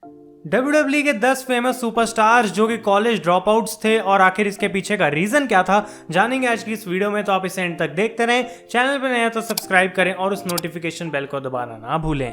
WWE के 10 famous superstars जो कि कॉलेज ड्रॉप आउट्स थे और आखिर इसके पीछे का रीजन क्या था जानेंगे आज की इस वीडियो में। तो आप इसे एंड तक देखते रहें। चैनल पर नए हैं तो सब्सक्राइब करें और उस नोटिफिकेशन बेल को दबाना ना भूलें।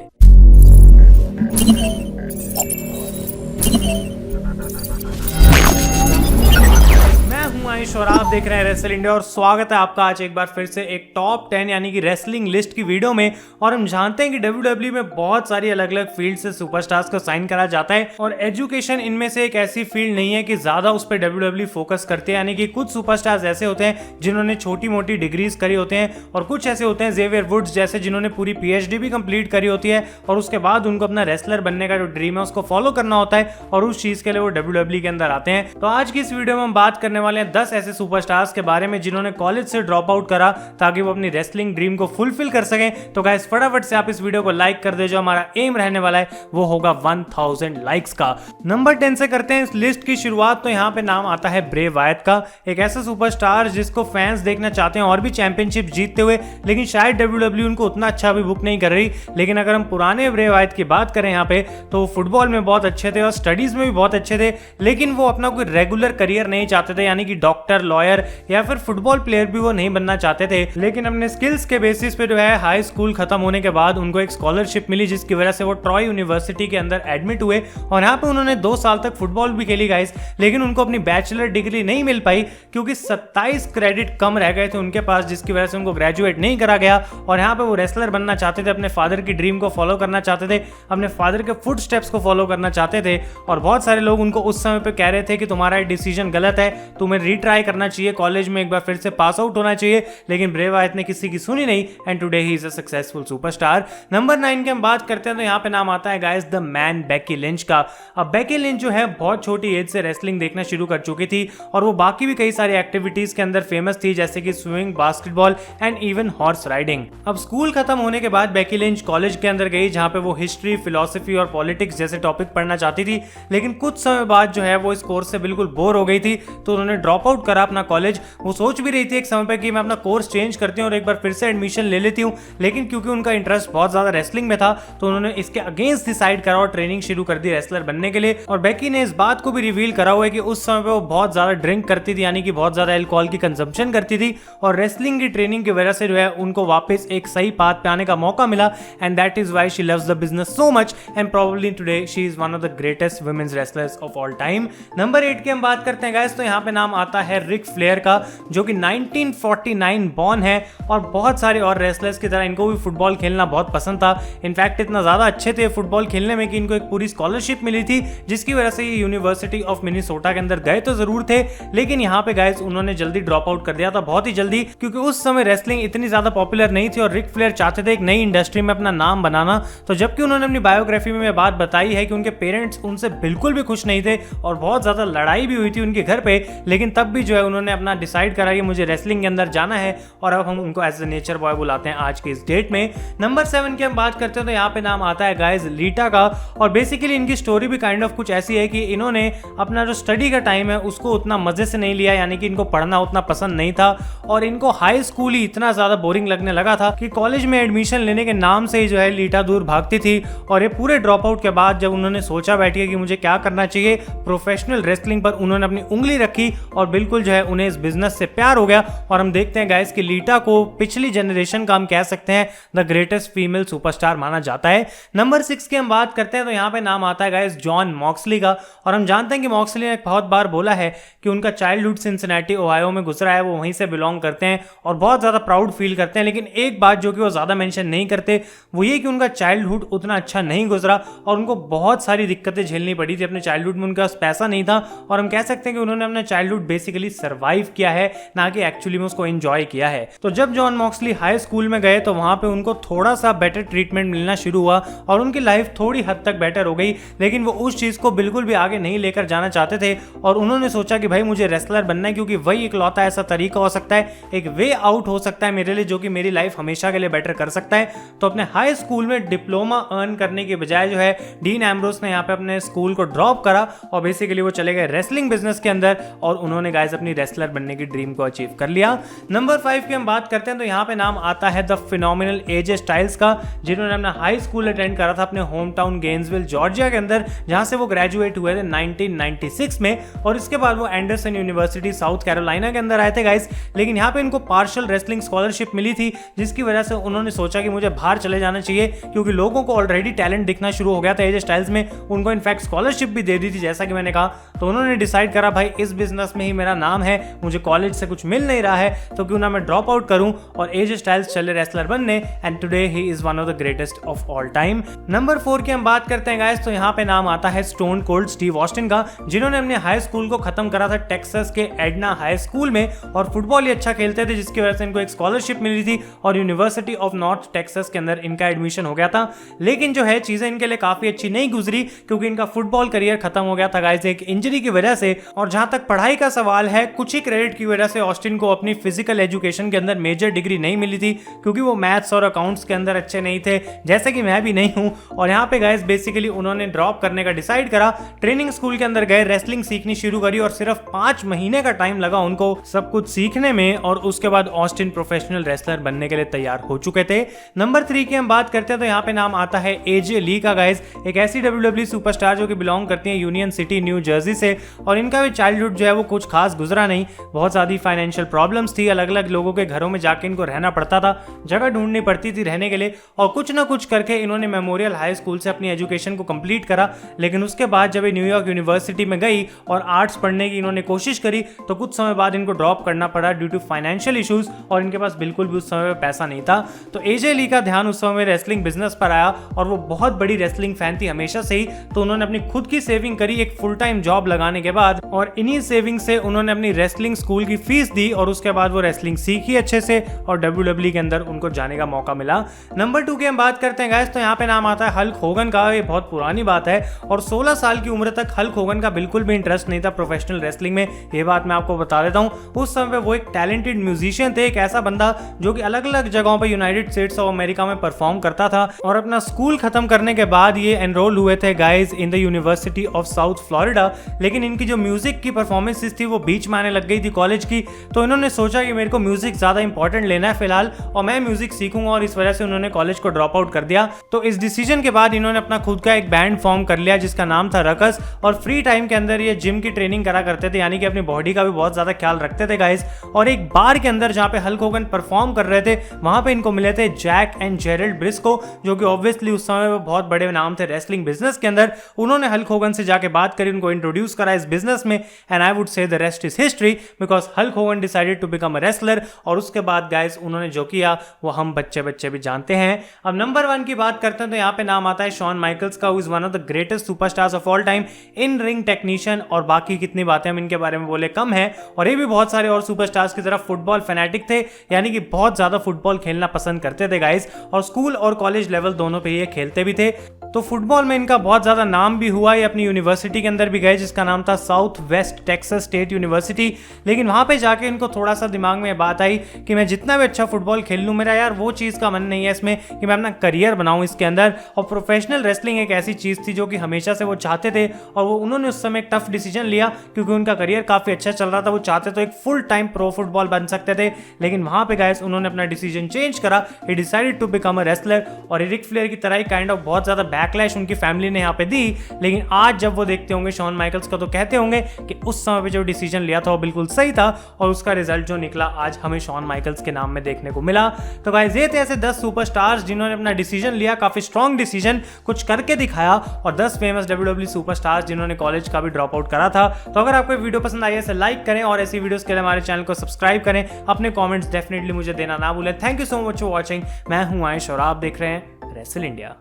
मैं हूं आयुष और आप देख रहे हैं रेसल इंडिया और स्वागत है आपका आज एक बार फिर से एक टॉप 10 यानी कि रेसलिंग लिस्ट की वीडियो में। और हम जानते हैं कि WWE में बहुत सारी अलग अलग फील्ड से सुपरस्टार्स को साइन करा जाता है और एजुकेशन इनमें से एक ऐसी फील्ड नहीं है कि ज्यादा उस पर WWE फोकस करते हैं। यानी कि कुछ सुपरस्टार्स ऐसे होते हैं जिन्होंने छोटी मोटी डिग्रीज करी होते हैं और कुछ ऐसे होते हैं जेवियर वुड्स जैसे जिन्होंने पूरी PhD भी कंप्लीट करी होती है और उसके बाद उनको अपना रेसलर बनने का जो ड्रीम है उसको फॉलो करना होता है और उस चीज के लिए वो WWE के अंदर आते हैं। तो आज की इस वीडियो में हम बात करने वाले हैं 10 ऐसे सुपरस्टार्स के बारे में जिन्होंने कॉलेज से ड्रॉप आउट करा ताकि वो अपनी रेसलिंग ड्रीम को फुलफिल कर सकें। तो गाइस फटाफट से आप इस वीडियो को लाइक कर दे, जो हमारा एम रहने वाला है वो होगा 1000 लाइक्स का। नंबर 10 से करते हैं इस लिस्ट की शुरुआत। तो यहाँ पे नाम आता है ब्रे वायत का, एक ऐसा सुपरस्टार जिसको फैंस देखना चाहते हैं और भी चैंपियनशिप जीतते हुए, लेकिन शायद WWE उनको उतना अच्छा भी बुक नहीं कर रही। लेकिन अगर हम पुराने ब्रे वायत की बात करें यहाँ पे तो वो फुटबॉल में बहुत अच्छे थे और स्टडीज में भी बहुत अच्छे थे, लेकिन वो अपना कोई रेगुलर करियर नहीं चाहते थे, यानी कि डॉक्टर, लॉयर या फिर फुटबॉल प्लेयर भी वो नहीं बनना चाहते थे। लेकिन अपने स्किल्स के बेसिस पे जो है हाई स्कूल खत्म होने के बाद उनको एक स्कॉलरशिप मिली जिसकी वजह से वो ट्रॉय यूनिवर्सिटी के अंदर एडमिट हुए और यहाँ पे उन्होंने 2 साल तक फुटबॉल भी खेली गाइस। लेकिन उनको अपनी बैचलर डिग्री नहीं मिल पाई क्योंकि 27 क्रेडिट कम रह गए थे उनके पास, जिसकी वजह से उनको ग्रेजुएट नहीं करा गया। और यहाँ पे वो रेसलर बनना चाहते थे, अपने फादर की ड्रीम को फॉलो करना चाहते थे, अपने फादर के फुट स्टेप्स को फॉलो करना चाहते थे। और बहुत सारे लोग उनको उस समय पे कह रहे थे कि तुम्हारा डिसीजन गलत है, तुम्हें रीट्राई करना चाहिए, कॉलेज में एक बार फिर से पास आउट होना चाहिए। लेकिन ब्रे वायत ने किसी की सुनी नहीं and today he is a successful superstar. Number 9 की हम बात करते हैं तो यहाँ पे नाम आता है guys the man Becky Lynch का। अब बेकी लिंच जो है बहुत छोटी एज से रेसलिंग देखना शुरू कर चुकी थी और वो बाकी भी कई सारी एक्टिविटीज के अंदर फेमस थी जैसे कि swimming, basketball and even horse riding. अब स्कूल खत्म होने के बाद बेकी लिंच कॉलेज के अंदर गई जहाँ पे वो हिस्ट्री, फिलोसफी और पॉलिटिक्स जैसे टॉपिक पढ़ना चाहती थी। लेकिन कुछ समय बाद जो है वो इस कोर्स से बिल्कुल बोर हो गई थी तो उन्होंने ड्रॉप आउट करा अपना कॉलेज। वो सोच भी रही थी एक समय पे कि मैं अपना कोर्स चेंज करती हूँ और एक बार फिर से एडमिशन ले लेती हूँ, लेकिन क्योंकि उनका इंटरेस्ट बहुत ज्यादा रेसलिंग में था तो उन्होंने इसके अगेंस्ट डिसाइड करा और ट्रेनिंग शुरू कर दी रेसलर बनने के लिए। और बेकी ने इस बात को भी रिवील करा हुआ है कि उस समय पे वो बहुत ज्यादा ड्रिंक करती थी, यानी कि बहुत ज्यादा अल्कोहल की कंजम्पशन करती थी और रेसलिंग की ट्रेनिंग की वजह से जो है उनको वापस एक सही पाथ पे आने का मौका मिला and that is why she loves the business so much and probably today she is one of the greatest womens wrestlers of all time. Number 8 की हम बात करते हैं गाइस तो यहाँ पे नाम आता है रिक फ्लेयर का, जो कि 1949 बॉर्न है और बहुत सारे और रेसलर्स की तरह इनको भी फुटबॉल खेलना बहुत पसंद था। इनफैक्ट इतना ज्यादा अच्छे थे फुटबॉल खेलने में कि इनको एक पूरी स्कॉलरशिप मिली थी जिसकी वजह से ये यूनिवर्सिटी ऑफ मिनेसोटा के अंदर गए तो जरूर थे, लेकिन यहाँ पे गाइस उन्होंने जल्दी ड्रॉप आउट कर दिया था, बहुत ही जल्दी, क्योंकि उस समय रेसलिंग इतनी ज्यादा पॉपुलर नहीं थी और रिक फ्लेयर चाहते थे एक नई इंडस्ट्री में अपना नाम बनाना। तो जबकि उन्होंने अपनी बायोग्राफी में बात बताई है कि उनके पेरेंट्स उनसे बिल्कुल भी खुश नहीं थे और बहुत ज्यादा लड़ाई भी हुई थी उनके घर पे, लेकिन तब भी जो है उन्होंने अपना डिसाइड करा कि मुझे रेसलिंग के अंदर जाना है और अब हम उनको एज ए नेचर बॉय बुलाते हैं आज के इस डेट में। नंबर 7 की हम बात करते हैं तो यहाँ पे नाम आता है गाइस लीटा का और बेसिकली इनकी स्टोरी भी काइंड ऑफ कुछ ऐसी है कि इन्होंने अपना जो स्टडी का टाइम है उसको उतना मजे से नहीं लिया, यानी कि इनको पढ़ना उतना पसंद नहीं था और इनको हाई स्कूल ही इतना ज्यादा बोरिंग लगने लगा था कि कॉलेज में एडमिशन लेने के नाम से ही जो है लीटा दूर भागती थी। और ये पूरे ड्रॉप आउट के बाद जब उन्होंने सोचा बैठिए कि मुझे क्या करना चाहिए, प्रोफेशनल रेसलिंग पर उन्होंने अपनी उंगली रखी और बिल्कुल जो है उन्हें इस बिजनेस से प्यार हो गया। और हम देखते हैं गाइस कि लीटा को पिछली जनरेशन का हम कह सकते हैं द ग्रेटेस्ट फीमेल सुपरस्टार माना जाता है। नंबर 6 की हम बात करते हैं तो यहाँ पे नाम आता है गाइस जॉन मॉक्सली का और हम जानते हैं कि मॉक्सली ने बहुत बार बोला है कि उनका चाइल्डहुड सिंसिनेटी ओहायो में गुजरा है, वो वहीं से बिलोंग करते हैं और बहुत ज्यादा प्राउड फील करते हैं। लेकिन एक बात जो कि वो ज्यादा मेंशन नहीं करते वो ये कि उनका चाइल्डहुड उतना अच्छा नहीं गुजरा और उनको बहुत सारी दिक्कतें झेलनी पड़ी थी अपने चाइल्डहुड में। उनके पास पैसा नहीं था और हम कह सकते हैं कि उन्होंने अपना चाइल्डहुड बेसिकली सर्वाइव किया है, ना कि एक्चुअली में उसको एंजॉय किया है। तो जब जॉन मॉक्सली हाई स्कूल में गए तो वहां पे उनको थोड़ा सा बेटर ट्रीटमेंट मिलना शुरू हुआ और उनकी लाइफ थोड़ी हद तक बेटर हो गई, लेकिन वो उस चीज को बिल्कुल भी आगे नहीं लेकर जाना चाहते थे और उन्होंने सोचा कि भाई मुझे रेसलर बनना है क्योंकि वही इकलौता ऐसा तरीका हो सकता है, एक वे आउट हो सकता है मेरे लिए जो कि मेरी लाइफ हमेशा के लिए बेटर कर सकता है। तो अपने हाई स्कूल में डिप्लोमा अर्न करने के बजाय जो है डीन एम्ब्रोस ने यहाँ पे अपने स्कूल को ड्रॉप करा और बेसिकली वो चले गए रेसलिंग बिजनेस के अंदर और उन्होंने उन्होंने गाइस अपनी रेसलर बनने की ड्रीम को अचीव कर लिया। नंबर 5 की हम बात करते हैं तो यहाँ पे नाम आता है द फिनोमिनल एजे स्टाइल्स का, जिन्होंने अपना हाई स्कूल अटेंड करा था अपने होम टाउन गेन्सविल जॉर्जिया के अंदर, जहां से वो ग्रेजुएट हुए थे 1996 में, और इसके बाद वो एंडरसन यूनिवर्सिटी साउथ कैरोलिना के अंदर आए थे गाइस। लेकिन यहाँ पे इनको पार्शियल रेसलिंग स्कॉलरशिप मिली थी, जिसकी वजह से उन्होंने सोचा कि मुझे बाहर चले जाना चाहिए, क्योंकि लोगों को ऑलरेडी टैलेंट दिखना शुरू हो गया था एजे स्टाइल्स में, उनको इनफैक्ट स्कॉलरशिप भी दे दी थी जैसा कि मैंने कहा। तो उन्होंने डिसाइड करा भाई इस बिजनेस में ही मेरा नाम है, मुझे कॉलेज से कुछ मिल नहीं रहा है, तो क्यों ना मैं ड्रॉप आउट करूं, और एजे स्टाइल्स चले रेसलर बनने, and today he is one of the greatest of all time. Number 4 की हम बात करते हैं गाइस, तो यहाँ पे नाम आता है स्टोन कोल्ड स्टीव ऑस्टिन का, जिन्होंने अपने हाई स्कूल को खत्म करा था टेक्सास के एडना हाई स्कूल में, और फुटबॉल ही अच्छा खेलते थे, जिसकी वजह से इनको एक स्कॉलरशिप मिली थी और यूनिवर्सिटी ऑफ नॉर्थ टेक्सास के अंदर इनका एडमिशन हो गया था। लेकिन जो है चीजें इनके लिए काफी अच्छी नहीं गुजरी, क्योंकि इनका फुटबॉल करियर खत्म हो गया था गाइस एक इंजरी की वजह से। और जहां तक पढ़ाई का सवाल है, कुछ ही क्रेडिट की वजह से ऑस्टिन को अपनी फिजिकल एजुकेशन के अंदर मेजर डिग्री नहीं मिली थी, क्योंकि वो मैथ्स और अकाउंट्स के अंदर अच्छे नहीं थे, जैसे कि मैं भी नहीं हूं। और यहाँ पे गाइस बेसिकली उन्होंने ड्रॉप करने का डिसाइड करा, ट्रेनिंग स्कूल के अंदर गए, रेसलिंग सीखनी शुरू करी, और सिर्फ 5 महीने का टाइम लगा उनको सब कुछ सीखने में, और उसके बाद ऑस्टिन प्रोफेशनल रेसलर बनने के लिए तैयार हो चुके थे। नंबर 3 की हम बात करते हैं तो यहाँ पे नाम आता है एजे ली का गाइस, एक ऐसी WWE सुपरस्टार जो कि बिलोंग करती है यूनियन सिटी न्यू जर्सी से, और इनका भी चाइल्डहुड जो है वो कुछ खास गुजरा नहीं, बहुत ज़्यादा फाइनेंशियल प्रॉब्लम्स थी, अलग अलग लोगों के घरों में जाके इनको रहना पड़ता था, जगह ढूंढनी पड़ती थी रहने के लिए, और कुछ ना कुछ करके इन्होंने मेमोरियल हाई स्कूल से अपनी एजुकेशन को कंप्लीट करा। लेकिन उसके बाद जब ये न्यूयॉर्क यूनिवर्सिटी में गई और आर्ट्स पढ़ने की इन्होंने कोशिश करी, तो कुछ समय बाद इनको ड्रॉप करना पड़ा ड्यू टू फाइनेंशियल इश्यूज, और इनके पास बिल्कुल भी उस समय पैसा नहीं था। तो एजे ली का ध्यान उस समय रेसलिंग बिजनेस पर आया, और वो बहुत बड़ी रेसलिंग फैन थी हमेशा से ही, तो उन्होंने अपनी खुद की सेविंग करी एक फुल टाइम जॉब लगाने के बाद, और इन्हीं सेविंग से उन्होंने अपनी रेसलिंग स्कूल की फीस दी, और उसके बाद वो रेसलिंग सीखी अच्छे से, और WWE के अंदर उनको जाने का मौका मिला। नंबर 2 की हम बात करते हैं गाइस, तो यहाँ पे नाम आता है हल्क होगन का। ये बहुत पुरानी बात है, और 16 साल की उम्र तक हल्क होगन का बिल्कुल भी इंटरेस्ट नहीं था प्रोफेशनल रेसलिंग में, ये बात मैं आपको बता देता हूँ। उस समय वो एक टैलेंटेड म्यूजिशियन थे, एक ऐसा बंदा जो कि अलग अलग जगहों पर यूनाइटेड स्टेट्स ऑफ अमेरिका में परफॉर्म करता था, और अपना स्कूल खत्म करने के बाद ये एनरोल हुए थे guys in the university of south Florida. लेकिन इनकी जो म्यूजिक की परफॉर्मेंसेस थी वो बीच में आने लग गई थी कॉलेज की, तो इन्होंने सोचा कि मेरे को म्यूजिक ज्यादा इंपॉर्टेंट लेना है फिलहाल, और मैं म्यूजिक सीखूंगा, और इस वजह से उन्होंने कॉलेज को ड्रॉप आउट कर दिया। तो इस डिसीजन के बाद इन्होंने अपना खुद का एक बैंड फॉर्म कर लिया जिसका नाम था रकस, और फ्री टाइम के अंदर ये जिम की ट्रेनिंग करा करते थे, यानी कि अपनी बॉडी का भी बहुत ज्यादा ख्याल रखते थे गाइस। और एक बार के अंदर जहां पे हल्क होगन परफॉर्म कर रहे थे, वहां पे इनको मिले थे जैक एंड जेरल्ड ब्रिस्को, जो कि ऑब्वियसली उस समय बहुत बड़े नाम थे रेसलिंग बिजनेस के अंदर। उन्होंने हल्क होगन से जाके बात करी, उनको इंट्रोड्यूस करा इस बिजनेस में, and I would say the rest is history, because Hulk Hogan decided to become a wrestler. और उसके बाद गाइस उन्होंने जो किया वो हम बच्चे भी जानते हैं। अब नंबर 1 की बात करते हैं तो यहाँ पे नाम आता है शॉन माइकल्स का, who is one of the greatest superstars of all time, in ring technician, और बाकी कितनी बातें हम इनके बारे में बोले कम है। और ये भी बहुत सारे और सुपरस्टार्स की तरह फुटबॉल फैनेटिक थे, यानी कि बहुत ज्यादा फुटबॉल खेलना पसंद करते थे गाइस, और स्कूल और कॉलेज लेवल दोनों पे ये खेलते भी थे। तो फुटबॉल में इनका बहुत ज्यादा नाम भी हुआ, ये अपनी यूनिवर्सिटी के अंदर भी गए जिसका नाम था south West Texas state university. लेकिन वहां पे जाके इनको थोड़ा सा दिमाग में बात आई कि मैं जितना भी अच्छा फुटबॉल खेल लूं, मेरा यार वो चीज का मन नहीं है इसमें कि मैं अपना करियर बनाऊं इसके अंदर। और प्रोफेशनल रेसलिंग एक ऐसी चीज थी जो कि हमेशा से वो चाहते थे, और वो उन्होंने उस समय एक टफ डिसीजन लिया, क्योंकि उनका करियर काफी अच्छा चल रहा था, वो चाहते तो एक फुल टाइम प्रो फुटबॉल बन सकते थे। लेकिन वहां पे गाइस उन्होंने अपना डिसीजन चेंज करा, he decided to become a wrestler. और रिक फ्लेयर की तरह ही काइंड ऑफ बहुत ज्यादा बैकलैश उनकी फैमिली ने यहाँ पे दी। लेकिन आज जब वो देखते होंगे शॉन माइकल्स का, तो कहते होंगे कि उस समय पे जो डिसीजन लिया था वो बिल्कुल सही था, और उसका रिजल्ट जो निकला आज हमें शॉन माइकल्स के नाम में देखने को मिला। तो गाइस ये थे ऐसे 10 सुपरस्टार्स जिन्होंने अपना डिसीजन लिया, काफी स्ट्रॉन्ग डिसीजन, कुछ करके दिखाया, और 10 फेमस WWE सुपरस्टार्स जिन्होंने कॉलेज का भी ड्रॉप आउट करा था। तो अगर आपको वीडियो पसंद आई है तो लाइक करें, और ऐसी वीडियोस के लिए हमारे चैनल को सब्सक्राइब करें। अपने कमेंट्स डेफिनेटली मुझे देना ना भूलें। Thank you so much for watching. मैं हूं आयुष और आप देख रहे हैं रेसल इंडिया।